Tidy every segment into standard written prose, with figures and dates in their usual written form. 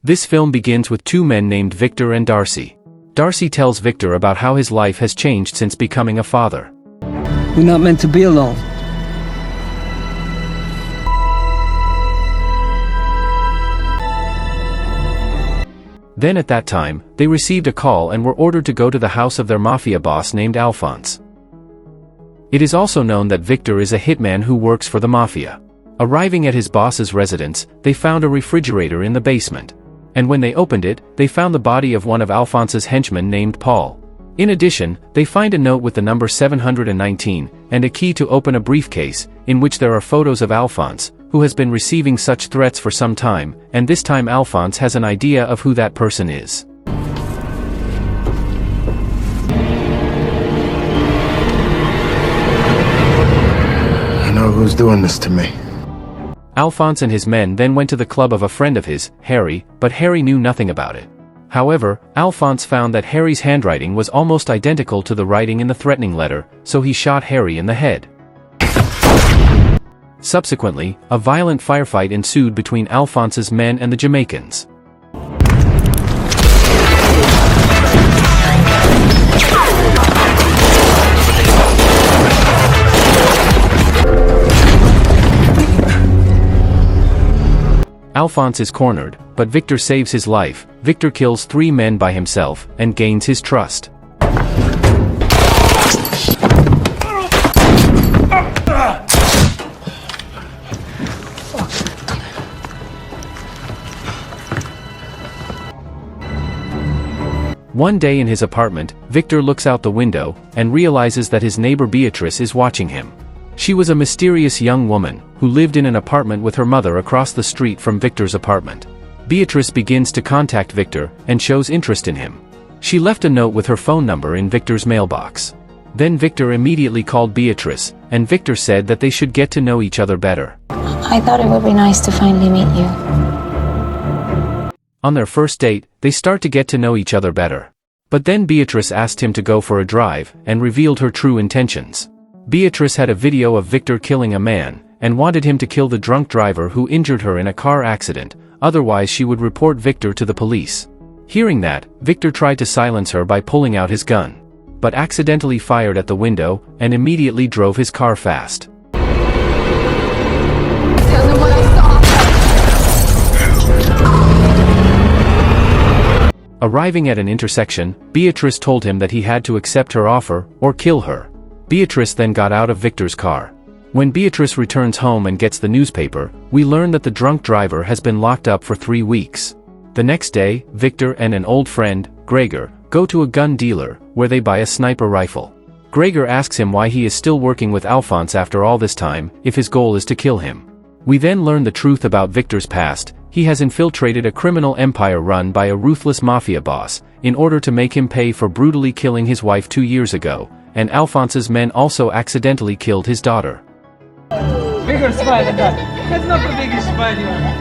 This film begins with two men named Victor and Darcy. Darcy tells Victor about how his life has changed since becoming a father. We're not meant to be alone. Then at that time, they received a call and were ordered to go to the house of their Mafia boss named Alphonse. It is also known that Victor is a hitman who works for the Mafia. Arriving at his boss's residence, they found a refrigerator in the basement. And when they opened it, they found the body of one of Alphonse's henchmen named Paul. In addition, they find a note with the number 719, and a key to open a briefcase, in which there are photos of Alphonse, who has been receiving such threats for some time, and this time Alphonse has an idea of who that person is. I know who's doing this to me. Alphonse and his men then went to the club of a friend of his, Harry, but Harry knew nothing about it. However, Alphonse found that Harry's handwriting was almost identical to the writing in the threatening letter, so he shot Harry in the head. Subsequently, a violent firefight ensued between Alphonse's men and the Jamaicans. Alphonse is cornered, but Victor saves his life. Victor kills 3 men by himself, and gains his trust. One day in his apartment, Victor looks out the window, and realizes that his neighbor Beatrice is watching him. She was a mysterious young woman, who lived in an apartment with her mother across the street from Victor's apartment. Beatrice begins to contact Victor, and shows interest in him. She left a note with her phone number in Victor's mailbox. Then Victor immediately called Beatrice, and Victor said that they should get to know each other better. I thought it would be nice to finally meet you. On their first date, they start to get to know each other better. But then Beatrice asked him to go for a drive, and revealed her true intentions. Beatrice had a video of Victor killing a man, and wanted him to kill the drunk driver who injured her in a car accident, otherwise she would report Victor to the police. Hearing that, Victor tried to silence her by pulling out his gun, but accidentally fired at the window, and immediately drove his car fast. Tell them what I saw. Arriving at an intersection, Beatrice told him that he had to accept her offer, or kill her. Beatrice then got out of Victor's car. When Beatrice returns home and gets the newspaper, we learn that the drunk driver has been locked up for 3 weeks. The next day, Victor and an old friend, Gregor, go to a gun dealer, where they buy a sniper rifle. Gregor asks him why he is still working with Alphonse after all this time, if his goal is to kill him. We then learn the truth about Victor's past. He has infiltrated a criminal empire run by a ruthless mafia boss, in order to make him pay for brutally killing his wife 2 years ago, and Alphonse's men also accidentally killed his daughter. Bigger smile than that. That's not the biggest smile you have.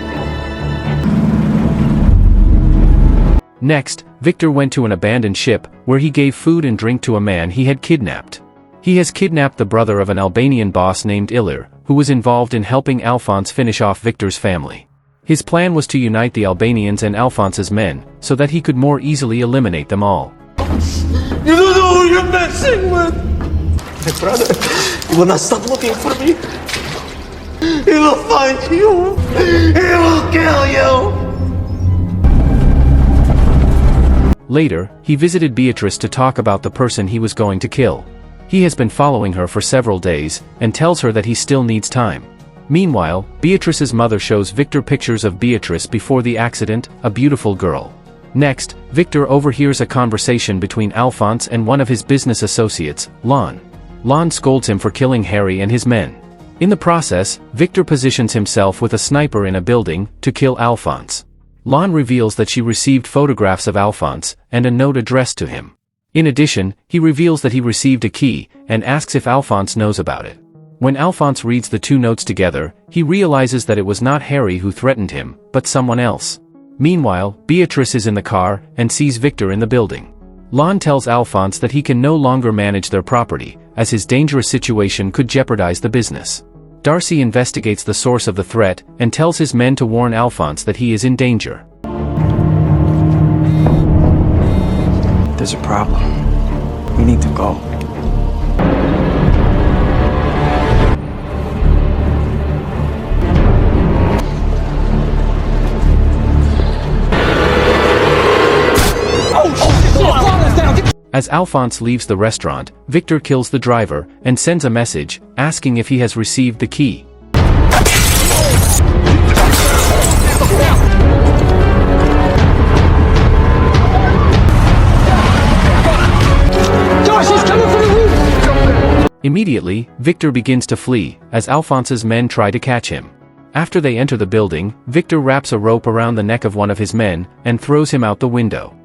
Next, Victor went to an abandoned ship, where he gave food and drink to a man he had kidnapped. He has kidnapped the brother of an Albanian boss named Ilir, who was involved in helping Alphonse finish off Victor's family. His plan was to unite the Albanians and Alphonse's men, so that he could more easily eliminate them all. You don't know who you're messing with! My brother, he will not stop looking for me. He will find you. He will kill you. Later, he visited Beatrice to talk about the person he was going to kill. He has been following her for several days, and tells her that he still needs time. Meanwhile, Beatrice's mother shows Victor pictures of Beatrice before the accident, a beautiful girl. Next, Victor overhears a conversation between Alphonse and one of his business associates, Lon. Lon scolds him for killing Harry and his men. In the process, Victor positions himself with a sniper in a building, to kill Alphonse. Lon reveals that she received photographs of Alphonse, and a note addressed to him. In addition, he reveals that he received a key, and asks if Alphonse knows about it. When Alphonse reads the 2 notes together, he realizes that it was not Harry who threatened him, but someone else. Meanwhile, Beatrice is in the car, and sees Victor in the building. Lon tells Alphonse that he can no longer manage their property, as his dangerous situation could jeopardize the business. Darcy investigates the source of the threat, and tells his men to warn Alphonse that he is in danger. There's a problem. We need to go. As Alphonse leaves the restaurant, Victor kills the driver and sends a message asking if he has received the key. Immediately, Victor begins to flee as Alphonse's men try to catch him. After they enter the building, Victor wraps a rope around the neck of one of his men and throws him out the window.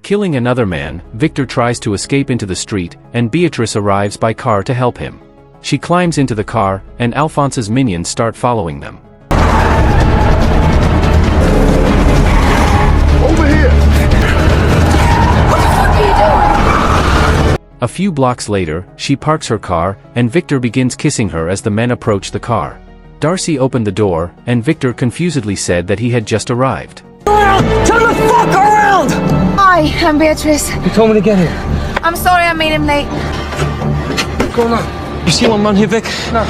Killing another man, Victor tries to escape into the street, and Beatrice arrives by car to help him. She climbs into the car, and Alphonse's minions start following them. Over here! What the fuck are you doing? A few blocks later, she parks her car, and Victor begins kissing her as the men approach the car. Darcy opened the door, and Victor confusedly said that he had just arrived. Turn the fuck around! Hi, I'm Beatrice. You told me to get here. I'm sorry I made him late. What's going on? You see one man here, Vic? No.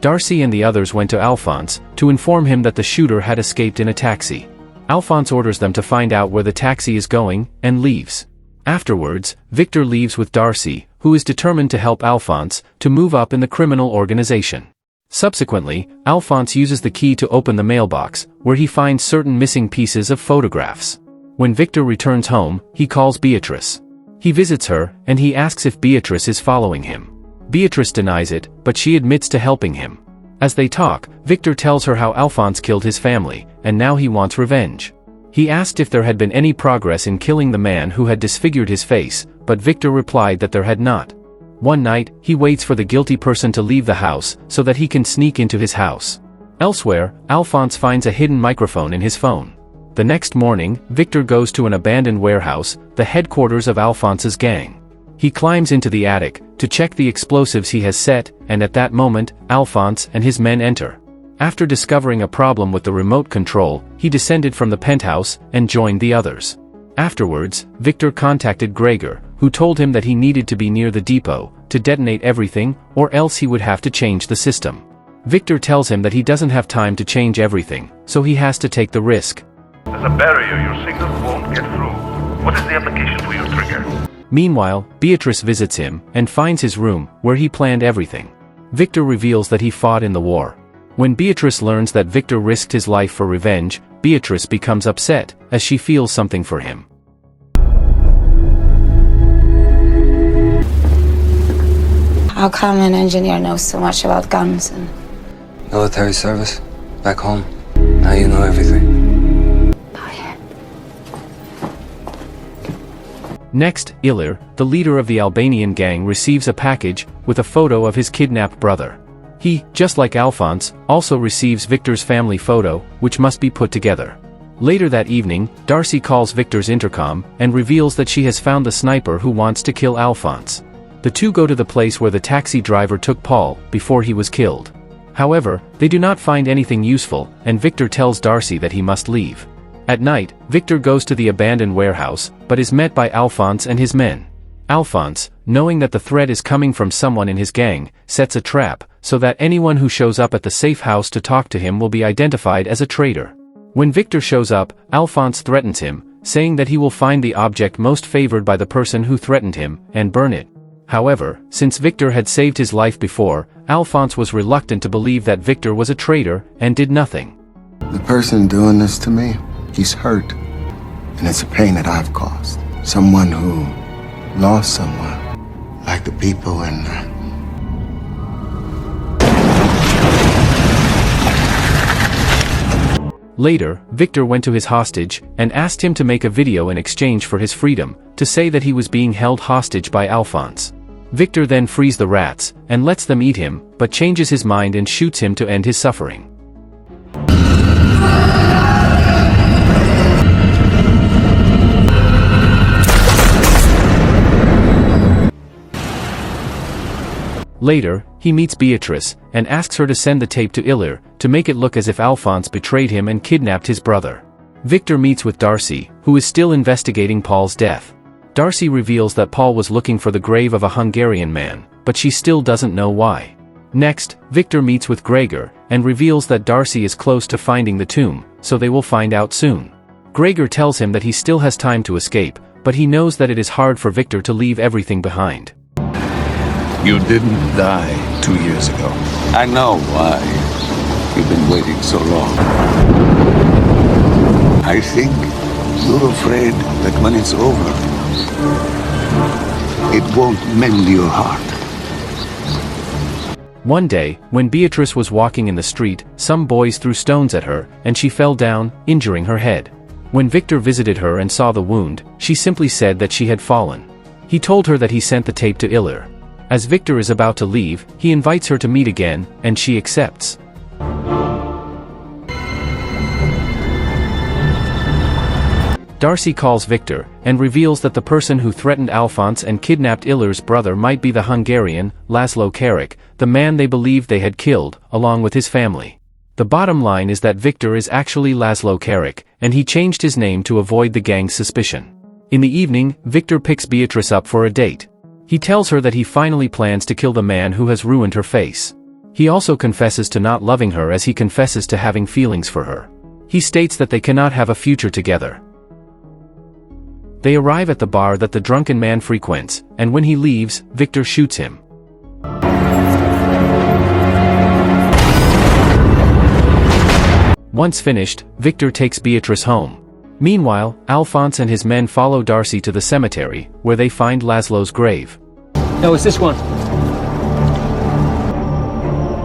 Darcy and the others went to Alphonse to inform him that the shooter had escaped in a taxi. Alphonse orders them to find out where the taxi is going, and leaves. Afterwards, Victor leaves with Darcy, who is determined to help Alphonse to move up in the criminal organization. Subsequently, Alphonse uses the key to open the mailbox, where he finds certain missing pieces of photographs. When Victor returns home, he calls Beatrice. He visits her, and he asks if Beatrice is following him. Beatrice denies it, but she admits to helping him. As they talk, Victor tells her how Alphonse killed his family, and now he wants revenge. He asked if there had been any progress in killing the man who had disfigured his face, but Victor replied that there had not. One night, he waits for the guilty person to leave the house so that he can sneak into his house. Elsewhere, Alphonse finds a hidden microphone in his phone. The next morning, Victor goes to an abandoned warehouse, the headquarters of Alphonse's gang. He climbs into the attic to check the explosives he has set, and at that moment, Alphonse and his men enter. After discovering a problem with the remote control, he descended from the penthouse and joined the others. Afterwards, Victor contacted Gregor, who told him that he needed to be near the depot to detonate everything, or else he would have to change the system. Victor tells him that he doesn't have time to change everything, so he has to take the risk. There's a barrier your signal won't get through. What is the application for your trigger? Meanwhile, Beatrice visits him and finds his room, where he planned everything. Victor reveals that he fought in the war. When Beatrice learns that Victor risked his life for revenge, Beatrice becomes upset, as she feels something for him. How come an engineer knows so much about guns and... Military service. Back home. Now you know everything. Bye. Next, Ilir, the leader of the Albanian gang, receives a package with a photo of his kidnapped brother. He, just like Alphonse, also receives Victor's family photo, which must be put together. Later that evening, Darcy calls Victor's intercom and reveals that she has found the sniper who wants to kill Alphonse. The two go to the place where the taxi driver took Paul before he was killed. However, they do not find anything useful, and Victor tells Darcy that he must leave. At night, Victor goes to the abandoned warehouse, but is met by Alphonse and his men. Alphonse, knowing that the threat is coming from someone in his gang, sets a trap, so that anyone who shows up at the safe house to talk to him will be identified as a traitor. When Victor shows up, Alphonse threatens him, saying that he will find the object most favored by the person who threatened him, and burn it. However, since Victor had saved his life before, Alphonse was reluctant to believe that Victor was a traitor, and did nothing. The person doing this to me, he's hurt. And it's a pain that I've caused. Someone who lost someone, like the people in Later, Victor went to his hostage and asked him to make a video in exchange for his freedom, to say that he was being held hostage by Alphonse. Victor then frees the rats and lets them eat him, but changes his mind and shoots him to end his suffering. Later, he meets Beatrice, and asks her to send the tape to Ilir, to make it look as if Alphonse betrayed him and kidnapped his brother. Victor meets with Darcy, who is still investigating Paul's death. Darcy reveals that Paul was looking for the grave of a Hungarian man, but she still doesn't know why. Next, Victor meets with Gregor, and reveals that Darcy is close to finding the tomb, so they will find out soon. Gregor tells him that he still has time to escape, but he knows that it is hard for Victor to leave everything behind. You didn't die 2 years ago. I know why you've been waiting so long. I think you're afraid that when it's over, it won't mend your heart. One day, when Beatrice was walking in the street, some boys threw stones at her, and she fell down, injuring her head. When Victor visited her and saw the wound, she simply said that she had fallen. He told her that he sent the tape to Ilir. As Victor is about to leave, he invites her to meet again, and she accepts. Darcy calls Victor, and reveals that the person who threatened Alphonse and kidnapped Ilir's brother might be the Hungarian, Laszlo Kerik, the man they believed they had killed, along with his family. The bottom line is that Victor is actually Laszlo Kerik, and he changed his name to avoid the gang's suspicion. In the evening, Victor picks Beatrice up for a date. He tells her that he finally plans to kill the man who has ruined her face. He also confesses to not loving her as he confesses to having feelings for her. He states that they cannot have a future together. They arrive at the bar that the drunken man frequents, and when he leaves, Victor shoots him. Once finished, Victor takes Beatrice home. Meanwhile, Alphonse and his men follow Darcy to the cemetery, where they find Laszlo's grave. No, it's this one.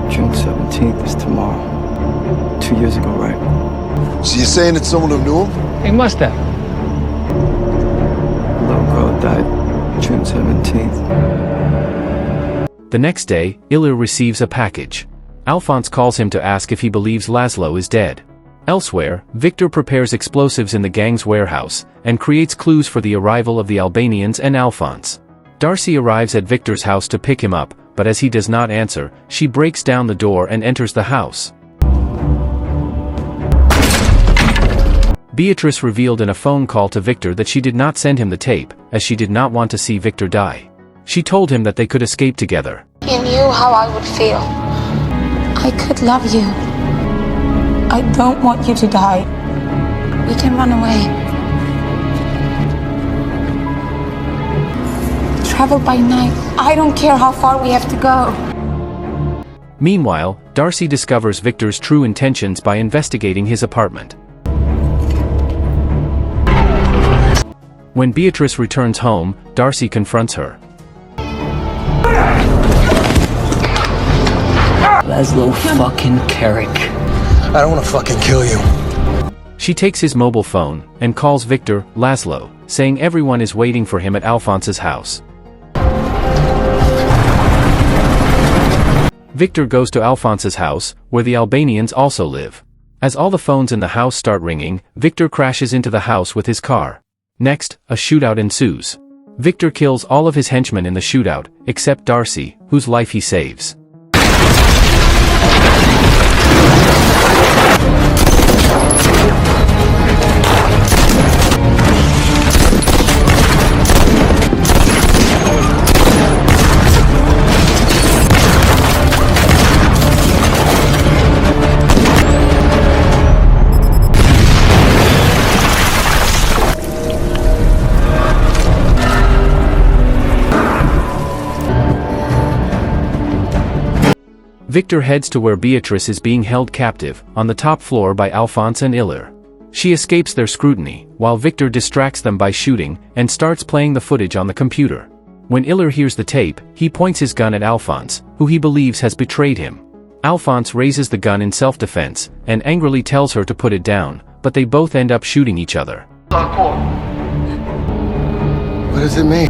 June 17th is tomorrow. 2 years ago, right? So you're saying it's someone who knew him? He must have. Little girl died June 17th. The next day, Ilir receives a package. Alphonse calls him to ask if he believes Laszlo is dead. Elsewhere, Victor prepares explosives in the gang's warehouse, and creates clues for the arrival of the Albanians and Alphonse. Darcy arrives at Victor's house to pick him up, but as he does not answer, she breaks down the door and enters the house. Beatrice revealed in a phone call to Victor that she did not send him the tape, as she did not want to see Victor die. She told him that they could escape together. You knew how I would feel. I could love you. I don't want you to die. We can run away. Travel by night. I don't care how far we have to go. Meanwhile, Darcy discovers Victor's true intentions by investigating his apartment. When Beatrice returns home, Darcy confronts her. Laszlo fucking Kerik. I don't want to fucking kill you. She takes his mobile phone, and calls Victor, Laszlo, saying everyone is waiting for him at Alphonse's house. Victor goes to Alphonse's house, where the Albanians also live. As all the phones in the house start ringing, Victor crashes into the house with his car. Next, a shootout ensues. Victor kills all of his henchmen in the shootout, except Darcy, whose life he saves. Victor heads to where Beatrice is being held captive, on the top floor by Alphonse and Ilir. She escapes their scrutiny, while Victor distracts them by shooting, and starts playing the footage on the computer. When Ilir hears the tape, he points his gun at Alphonse, who he believes has betrayed him. Alphonse raises the gun in self-defense, and angrily tells her to put it down, but they both end up shooting each other. What does it mean?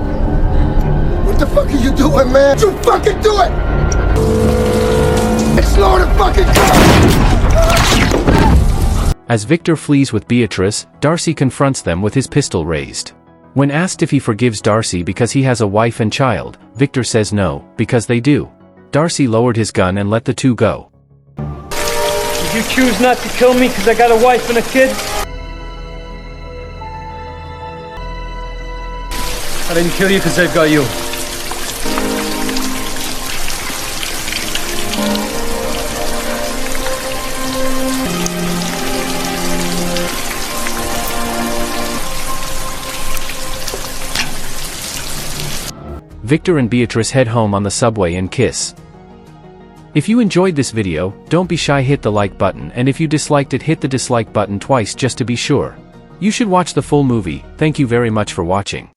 What the fuck are you doing, man? You fucking do it! Explode the fucking car! As Victor flees with Beatrice, Darcy confronts them with his pistol raised. When asked if he forgives Darcy because he has a wife and child, Victor says no, because they do. Darcy lowered his gun and let the two go. Did you choose not to kill me because I got a wife and a kid? I didn't kill you because I've got you. Victor and Beatrice head home on the subway and kiss. If you enjoyed this video, don't be shy, hit the like button, and if you disliked it, hit the dislike button twice just to be sure. You should watch the full movie. Thank you very much for watching.